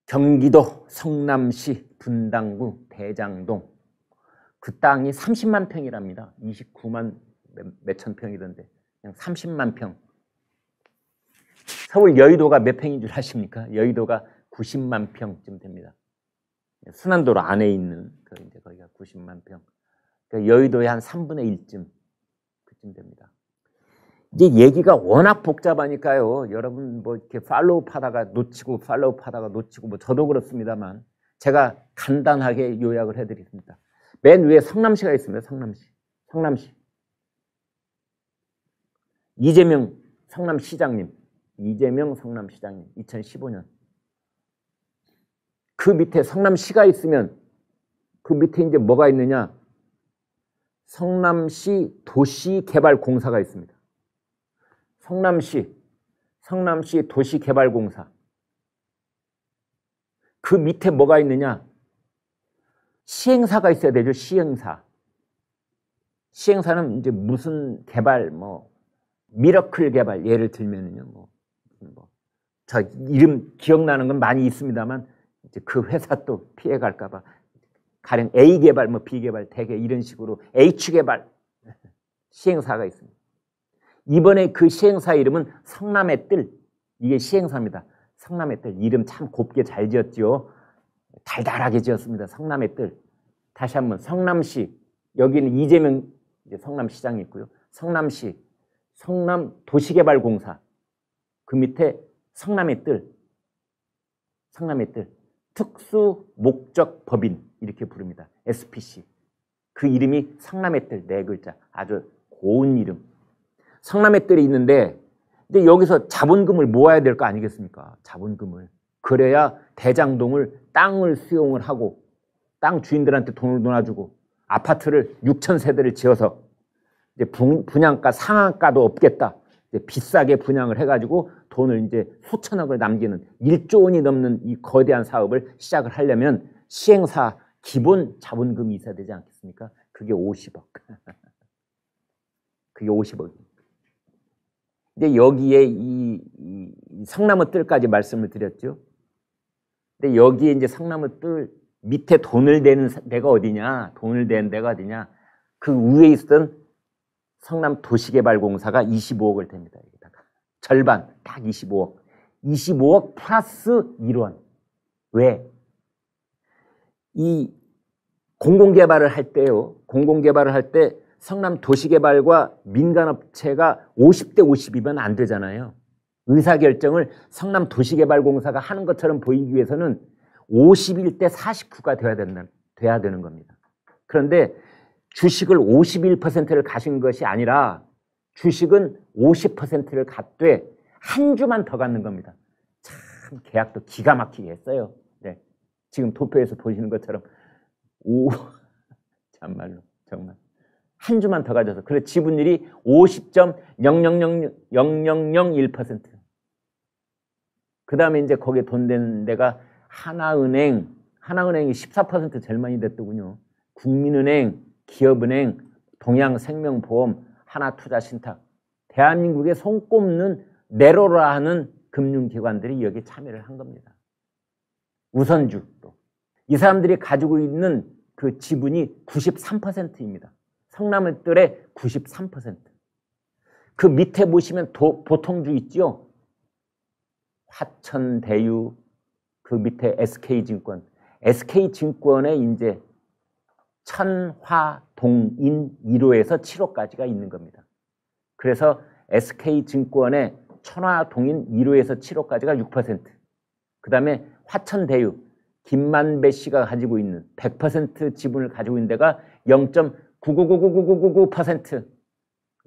경기도 성남시 분당구 대장동. 그 땅이 30만 평이랍니다. 29만 몇천 평이던데 그냥 30만 평. 서울 여의도가 몇 평인 줄 아십니까? 여의도가 90만 평쯤 됩니다. 순환도로 안에 있는 이제 거기가 90만 평. 그러니까 여의도의 한 3분의 1쯤 그쯤 됩니다. 이제 얘기가 워낙 복잡하니까요. 여러분 뭐 이렇게 팔로우하다가 놓치고 팔로우하다가 놓치고 뭐 저도 그렇습니다만 제가 간단하게 요약을 해드리겠습니다. 맨 위에 성남시가 있습니다. 성남시. 이재명 성남시장님 2015년. 그 밑에 성남시가 있으면 그 밑에 이제 뭐가 있느냐? 성남시 도시개발공사가 있습니다. 성남시 도시개발공사. 그 밑에 뭐가 있느냐? 시행사가 있어야 되죠. 시행사는 이제 무슨 개발, 뭐 미러클 개발 예를 들면은요. 저 이름 기억나는 건 많이 있습니다만 이제 그 회사 또 피해갈까봐 가령 A 개발, 뭐 B 개발, 대개 이런 식으로 H 개발 시행사가 있습니다. 이번에 그 시행사 이름은 성남의 뜰. 이게 시행사입니다. 성남의 뜰. 이름 참 곱게 잘 지었죠. 달달하게 지었습니다. 성남의 뜰. 다시 한번 성남시. 여기는 이재명 성남시장이 있고요. 성남시. 성남도시개발공사. 그 밑에 성남의 뜰. 특수목적법인 이렇게 부릅니다. SPC. 그 이름이 성남의 뜰. 네 글자. 아주 고운 이름. 성남의 뜰이 있는데 이제 여기서 자본금을 모아야 될 거 아니겠습니까? 자본금을. 그래야 대장동을 땅을 수용을 하고 땅 주인들한테 돈을 놓아주고 아파트를 6,000세대를 지어서 이제 분양가 상한가도 없겠다. 이제 비싸게 분양을 해가지고 돈을 이제 수천억을 남기는 1조 원이 넘는 이 거대한 사업을 시작을 하려면 시행사 기본 자본금이 있어야 되지 않겠습니까? 그게 50억. 그게 50억입니다. 이제 여기에 이 성남의 뜰까지 말씀을 드렸죠. 근데 여기에 이제 성남의 뜰 밑에 돈을 대는 데가 어디냐? 돈을 대는 데가 어디냐? 그 위에 있었던 성남도시개발공사가 25억을 댑니다. 여기다가. 절반, 딱 25억. 25억 플러스 1원. 왜? 이 공공개발을 할 때요. 공공개발을 할 때 성남도시개발과 민간업체가 50대 50이면 안 되잖아요. 의사결정을 성남도시개발공사가 하는 것처럼 보이기 위해서는 51대 49가 돼야 되는 겁니다. 그런데 주식을 51%를 가진 것이 아니라 주식은 50%를 갖되 한 주만 더 갖는 겁니다. 참 계약도 기가 막히게 했어요. 네. 지금 도표에서 보시는 것처럼 참말로 정말 한 주만 더 가져서 그래 지분율이 50.000001%. 그 다음에 이제 거기에 돈 되는 데가 하나은행이 14% 제일 많이 됐더군요. 국민은행, 기업은행, 동양생명보험, 하나투자신탁. 대한민국에 손꼽는 네로라 하는 금융기관들이 여기에 참여를 한 겁니다. 우선주 또. 이 사람들이 가지고 있는 그 지분이 93%입니다. 성남의 뜰의 93%. 그 밑에 보시면 보통주 있죠? 화천대유, 그 밑에 SK증권. SK증권에 이제 천화동인 1호에서 7호까지가 있는 겁니다. 그래서 SK증권의 천화동인 1호에서 7호까지가 6%. 그 다음에 화천대유, 김만배 씨가 가지고 있는 100% 지분을 가지고 있는 데가 0.99999999%.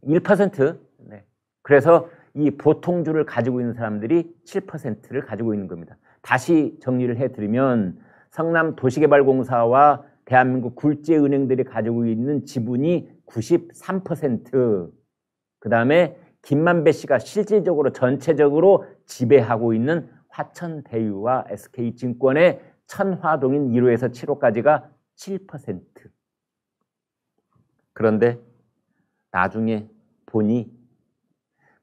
1%. 네. 그래서 이 보통주를 가지고 있는 사람들이 7%를 가지고 있는 겁니다. 다시 정리를 해드리면 성남도시개발공사와 대한민국 굴지은행들이 가지고 있는 지분이 93%. 그 다음에 김만배 씨가 실질적으로 전체적으로 지배하고 있는 화천대유와 SK증권의 천화동인 1호에서 7호까지가 7%. 그런데 나중에 보니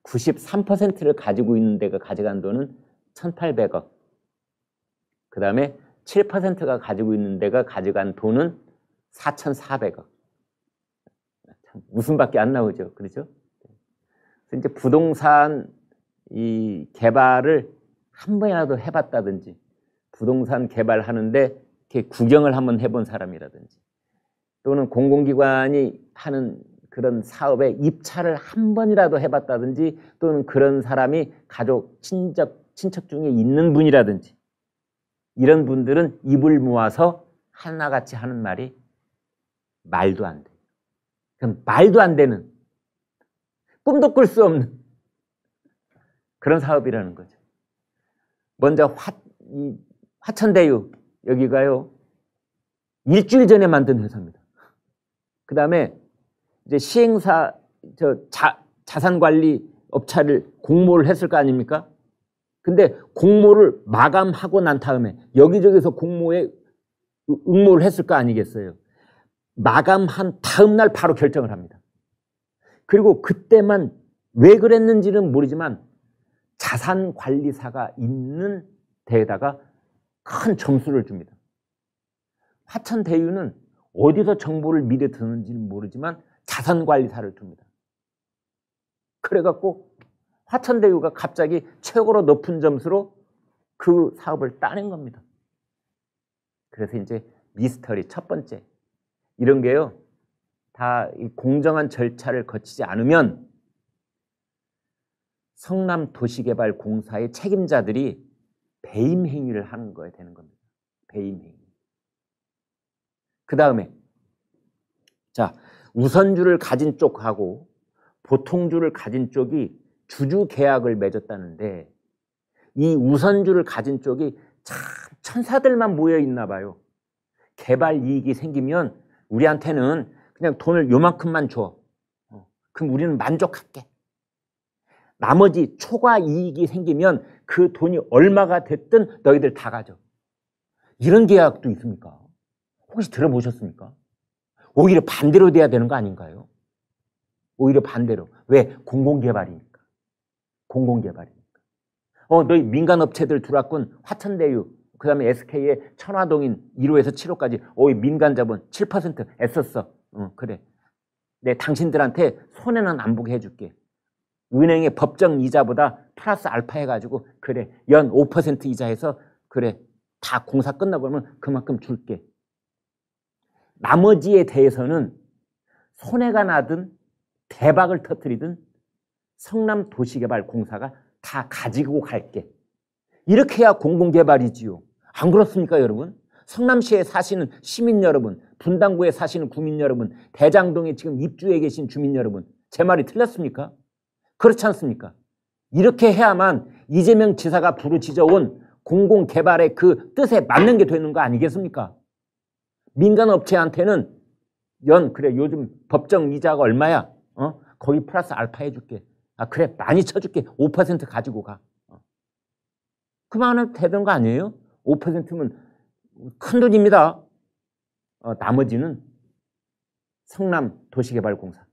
93%를 가지고 있는 데가 가져간 돈은 1,800억. 그 다음에 7%가 가지고 있는 데가 가져간 돈은 4,400억. 참 웃음밖에 안 나오죠. 그렇죠? 그래서 이제 부동산 이 개발을 한 번이라도 해봤다든지, 부동산 개발하는데 이렇게 구경을 한번 해본 사람이라든지, 또는 공공기관이 하는 그런 사업에 입찰을 한 번이라도 해봤다든지, 또는 그런 사람이 가족, 친척 중에 있는 분이라든지, 이런 분들은 입을 모아서 하나같이 하는 말이 말도 안 돼. 그럼 말도 안 되는, 꿈도 꿀 수 없는 그런 사업이라는 거죠. 먼저 화천대유, 여기가요, 일주일 전에 만든 회사입니다. 그 다음에 이제 시행사, 자산관리 업체를 공모를 했을 거 아닙니까? 근데 공모를 마감하고 난 다음에 여기저기서 공모에 응모를 했을 거 아니겠어요? 마감한 다음 날 바로 결정을 합니다. 그리고 그때만 왜 그랬는지는 모르지만 자산관리사가 있는 데에다가 큰 점수를 줍니다. 화천대유는 어디서 정보를 미리 듣는지는 모르지만 자산관리사를 둡니다. 그래갖고 화천대유가 갑자기 최고로 높은 점수로 그 사업을 따낸 겁니다. 그래서 이제 미스터리 첫 번째, 이런 게요, 다 공정한 절차를 거치지 않으면 성남도시개발공사의 책임자들이 배임 행위를 하는 거에 되는 겁니다. 배임 행위. 그 다음에 자, 우선주를 가진 쪽하고 보통주를 가진 쪽이 주주 계약을 맺었다는데, 이 우선주를 가진 쪽이 참 천사들만 모여 있나 봐요. 개발 이익이 생기면 우리한테는 그냥 돈을 요만큼만 줘. 그럼 우리는 만족할게. 나머지 초과 이익이 생기면 그 돈이 얼마가 됐든 너희들 다 가져. 이런 계약도 있습니까? 혹시 들어보셨습니까? 오히려 반대로 돼야 되는 거 아닌가요? 오히려 반대로. 왜? 공공개발이니까. 공공개발이니까. 너희 민간업체들 들어왔군. 화천대유, 그 다음에 SK의 천화동인 1호에서 7호까지. 민간자본 7% 애썼어. 그래. 내 당신들한테 손해는 안 보게 해줄게. 은행의 법정 이자보다 플러스 알파 해가지고, 그래, 연 5% 이자해서, 그래, 다 공사 끝나고 그러면 그만큼 줄게. 나머지에 대해서는 손해가 나든 대박을 터뜨리든 성남도시개발공사가 다 가지고 갈게. 이렇게 해야 공공개발이지요. 안 그렇습니까, 여러분? 성남시에 사시는 시민 여러분, 분당구에 사시는 구민 여러분, 대장동에 지금 입주해 계신 주민 여러분, 제 말이 틀렸습니까? 그렇지 않습니까? 이렇게 해야만 이재명 지사가 부르짖어온 공공개발의 그 뜻에 맞는 게 되는 거 아니겠습니까? 민간업체한테는 그래, 요즘 법정 이자가 얼마야? 거기 플러스 알파 해줄게. 그래, 많이 쳐줄게. 5% 가지고 가. 그만하면 되는 거 아니에요? 5%면 큰 돈입니다. 나머지는 성남도시개발공사.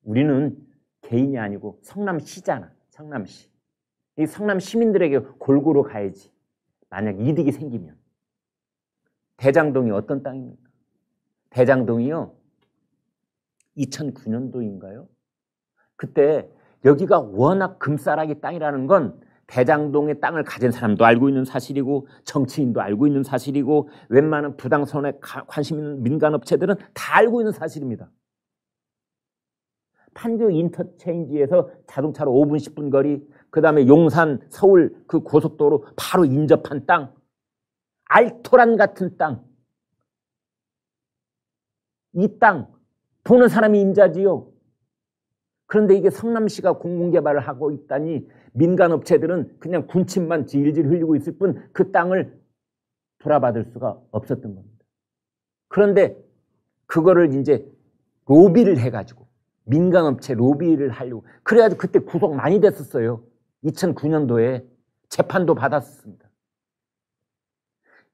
우리는 개인이 아니고 성남시잖아. 성남시. 이 성남 시민들에게 골고루 가야지. 만약 이득이 생기면. 대장동이 어떤 땅입니까? 대장동이요, 2009년도인가요? 그때 여기가 워낙 금싸라기 땅이라는 건 대장동의 땅을 가진 사람도 알고 있는 사실이고, 정치인도 알고 있는 사실이고, 웬만한 부당선에 관심 있는 민간업체들은 다 알고 있는 사실입니다. 판교 인터체인지에서 자동차로 5분 10분 거리, 그 다음에 용산 서울 그 고속도로 바로 인접한 땅, 알토란 같은 땅. 이 땅 보는 사람이 임자지요. 그런데 이게 성남시가 공공개발을 하고 있다니 민간업체들은 그냥 군침만 질질 흘리고 있을 뿐 그 땅을 돌아받을 수가 없었던 겁니다. 그런데 그거를 이제 로비를 해가지고, 민간업체 로비를 하려고, 그래가지고 그때 구속 많이 됐었어요. 2009년도에 재판도 받았습니다.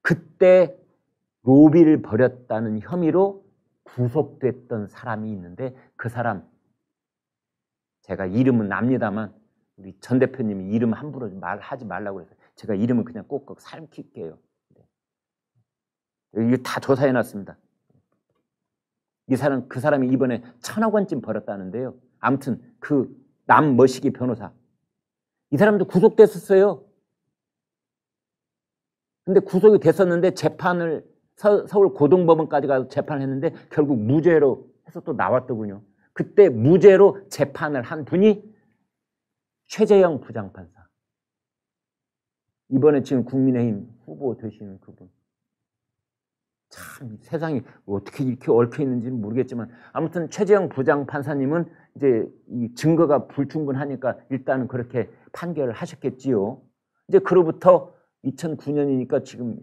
그때 로비를 벌였다는 혐의로 구속됐던 사람이 있는데, 그 사람 제가 이름은 납니다만 우리 전 대표님이 이름 함부로 말하지 말라고 해서 제가 이름을 그냥 꼭꼭 삼킬게요. 이거 다 조사해놨습니다. 그 사람이 이번에 1,000억 원쯤 벌었다는데요. 아무튼 그 남머시기 변호사. 이 사람도 구속됐었어요. 근데 구속이 됐었는데 재판을 서울 고등법원까지 가서 재판을 했는데 결국 무죄로 해서 또 나왔더군요. 그때 무죄로 재판을 한 분이 최재형 부장판사. 이번에 지금 국민의힘 후보 되시는 그분. 참 세상이 어떻게 이렇게 얽혀 있는지는 모르겠지만 아무튼 최재형 부장판사님은 이제 이 증거가 불충분하니까 일단은 그렇게 판결을 하셨겠지요. 이제 그로부터 2009년이니까 지금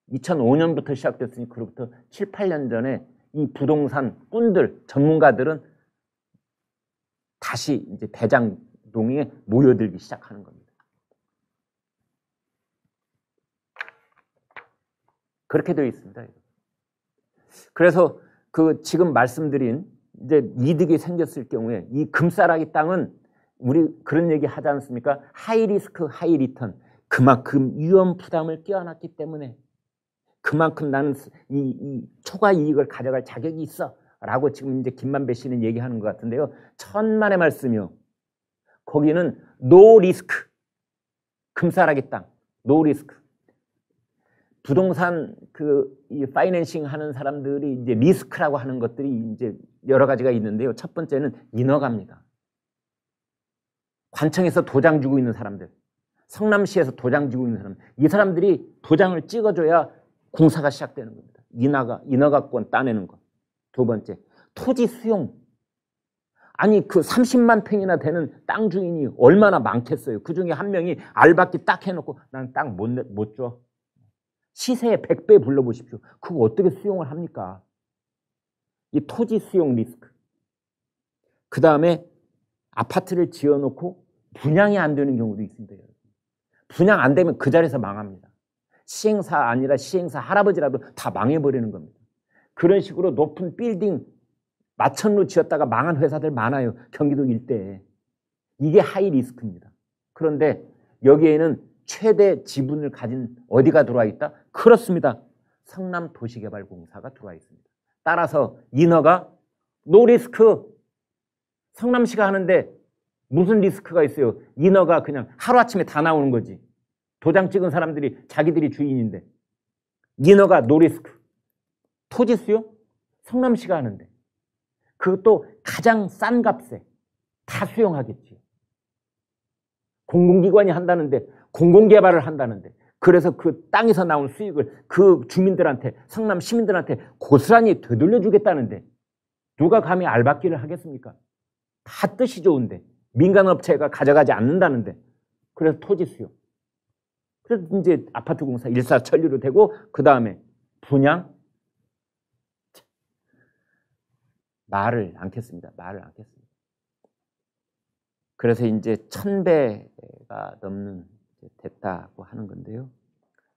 2005년부터 시작됐으니 그로부터 7, 8년 전에 이 부동산 꾼들, 전문가들은 다시 이제 대장동에 모여들기 시작하는 겁니다. 그렇게 되어 있습니다. 그래서 그 지금 말씀드린 이제 이득이 생겼을 경우에 이 금싸라기 땅은 우리 그런 얘기 하지 않습니까? 하이 리스크, 하이 리턴. 그만큼 위험 부담을 껴안았기 때문에 그만큼 나는 이 초과 이익을 가져갈 자격이 있어. 라고 지금 이제 김만배 씨는 얘기하는 것 같은데요. 천만의 말씀이요. 거기는 노 리스크. 금싸라기 땅. 노 리스크. 부동산 이 파이낸싱 하는 사람들이 이제 리스크라고 하는 것들이 이제 여러 가지가 있는데요. 첫 번째는 인허가입니다. 관청에서 도장 주고 있는 사람들, 성남시에서 도장 주고 있는 사람들, 이 사람들이 도장을 찍어줘야 공사가 시작되는 겁니다. 인허가권 따내는 것. 두 번째, 토지 수용. 아니 그 30만 평이나 되는 땅 주인이 얼마나 많겠어요. 그중에 한 명이 알박기 딱 해놓고 난 땅 못 줘. 시세의 100배 불러보십시오. 그거 어떻게 수용을 합니까? 이 토지 수용 리스크. 그 다음에 아파트를 지어놓고 분양이 안 되는 경우도 있습니다. 분양 안 되면 그 자리에서 망합니다. 시행사 아니라 시행사 할아버지라도 다 망해버리는 겁니다. 그런 식으로 높은 빌딩 마천루 지었다가 망한 회사들 많아요. 경기도 일대에. 이게 하이 리스크입니다. 그런데 여기에는 최대 지분을 가진 어디가 들어와 있다? 그렇습니다. 성남도시개발공사가 들어와 있습니다. 따라서 인허가 노 리스크. 성남시가 하는데 무슨 리스크가 있어요? 인허가 그냥 하루아침에 다 나오는 거지. 도장 찍은 사람들이 자기들이 주인인데. 인허가 노 리스크. 토지 수요? 성남시가 하는데. 그것도 가장 싼 값에 다 수용하겠지. 공공기관이 한다는데, 공공개발을 한다는데, 그래서 그 땅에서 나온 수익을 그 주민들한테, 성남 시민들한테 고스란히 되돌려주겠다는데 누가 감히 알박기를 하겠습니까? 다 뜻이 좋은데 민간업체가 가져가지 않는다는데. 그래서 토지 수요. 그래서 이제 아파트 공사 일사천리로 되고 그 다음에 분양. 말을 않겠습니다. 말을 않겠습니다. 그래서 이제 1000배가 넘는 됐다고 하는 건데요.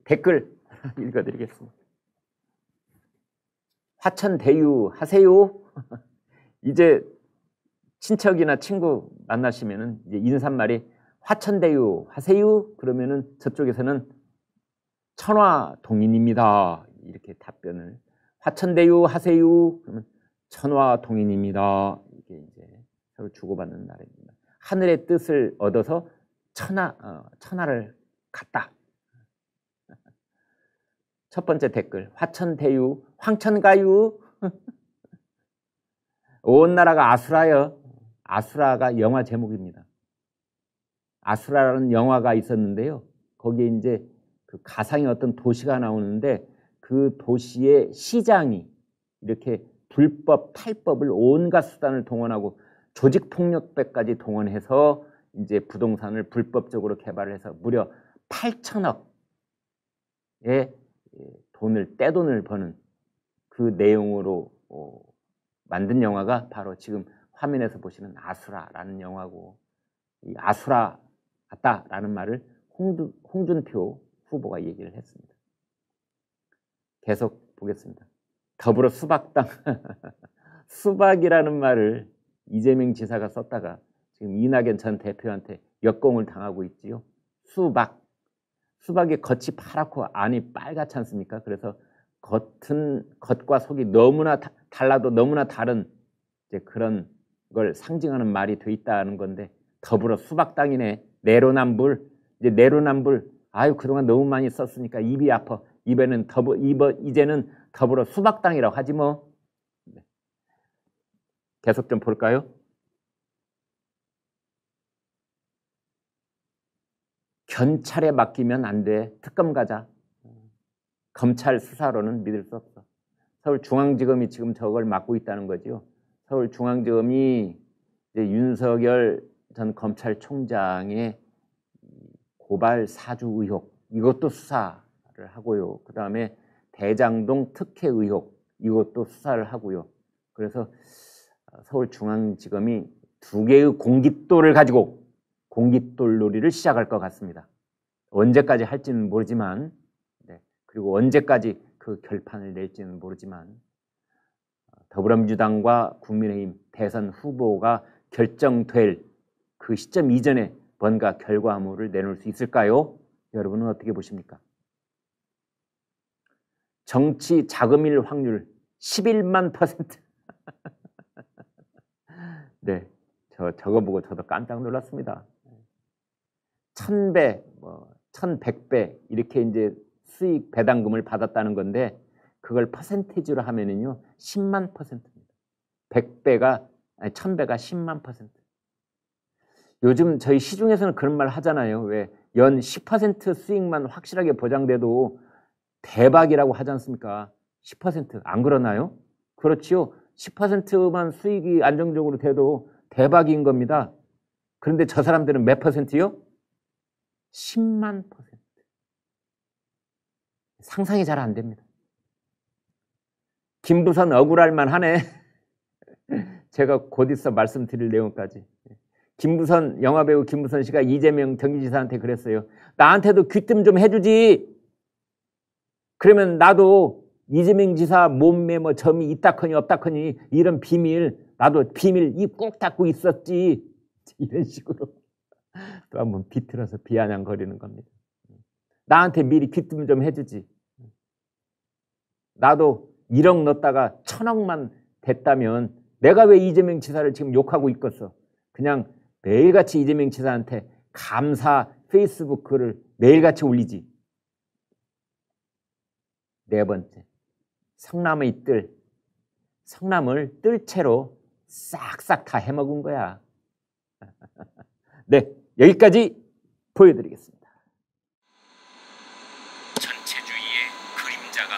댓글 읽어드리겠습니다. 화천대유 하세요. 이제 친척이나 친구 만나시면은 이제 인사말이 화천대유 하세요. 그러면은 저쪽에서는 천화동인입니다. 이렇게 답변을. 화천대유 하세요. 그러면 천화동인입니다. 이게 이제 서로 주고받는 날입니다. 하늘의 뜻을 얻어서 천하를 갔다. 첫 번째 댓글. 화천대유, 황천가유. 온 나라가 아수라여. 아수라가 영화 제목입니다. 아수라라는 영화가 있었는데요. 거기에 이제 그 가상의 어떤 도시가 나오는데 그 도시의 시장이 이렇게 불법, 탈법을 온갖 수단을 동원하고 조직폭력배까지 동원해서 이제 부동산을 불법적으로 개발을 해서 무려 8천억의 떼돈을 버는 그 내용으로 만든 영화가 바로 지금 화면에서 보시는 아수라라는 영화고, 이 아수라 같다라는 말을 홍준표 후보가 얘기를 했습니다. 계속 보겠습니다. 더불어 수박당. 수박이라는 말을 이재명 지사가 썼다가 지금 이낙연 전 대표한테 역공을 당하고 있지요. 수박. 수박의 겉이 파랗고 안이 빨갛지 않습니까? 그래서 겉과 속이 너무나 달라도 너무나 다른 이제 그런 걸 상징하는 말이 돼 있다는 건데, 더불어 수박 땅이네. 내로남불. 이제 내로남불. 아유, 그동안 너무 많이 썼으니까 입이 아파. 이제는 더불어 수박 땅이라고 하지 뭐. 계속 좀 볼까요? 경찰에 맡기면 안 돼. 특검 가자. 검찰 수사로는 믿을 수 없어. 서울중앙지검이 지금 저걸 맡고 있다는 거죠. 서울중앙지검이 이제 윤석열 전 검찰총장의 고발 사주 의혹, 이것도 수사를 하고요. 그 다음에 대장동 특혜 의혹, 이것도 수사를 하고요. 그래서 서울중앙지검이 두 개의 공깃돌을 가지고 공깃돌 놀이를 시작할 것 같습니다. 언제까지 할지는 모르지만, 그리고 언제까지 그 결판을 낼지는 모르지만, 더불어민주당과 국민의힘 대선 후보가 결정될 그 시점 이전에 뭔가 결과물을 내놓을 수 있을까요? 여러분은 어떻게 보십니까? 정치 자금일 확률 11만 %. 네, 저거 보고 저도 깜짝 놀랐습니다. 1000배, 1100배 이렇게 이제 수익 배당금을 받았다는 건데, 그걸 퍼센티지로 하면은요 10만 %입니다. 1000배가 10만 %. 요즘 저희 시중에서는 그런 말 하잖아요. 왜 연 10% 수익만 확실하게 보장돼도 대박이라고 하지 않습니까? 10% 안 그러나요? 그렇지요. 10%만 수익이 안정적으로 돼도 대박인 겁니다. 그런데 저 사람들은 몇 %요? 10만 %. 상상이 잘 안 됩니다. 김부선 억울할 만하네. 제가 곧 있어 말씀드릴 내용까지. 김부선, 영화배우 김부선 씨가 이재명 경기지사한테 그랬어요. 나한테도 귀뜸 좀 해주지. 그러면 나도 이재명 지사 몸매 뭐 점이 있다커니 없다커니 이런 비밀, 나도 비밀 입 꼭 닫고 있었지. 이런 식으로 또 한번 비틀어서 비아냥거리는 겁니다. 나한테 미리 귀뜸 좀 해주지. 나도 1억 넣었다가 1000억만 됐다면 내가 왜 이재명 지사를 지금 욕하고 있겠어. 그냥 매일같이 이재명 지사한테 감사 페이스북 글을 매일같이 올리지. 네 번째, 성남의 뜰. 성남을 뜰채로 싹싹 다 해먹은 거야. 네, 여기까지 보여드리겠습니다. 전체주의의 그림자가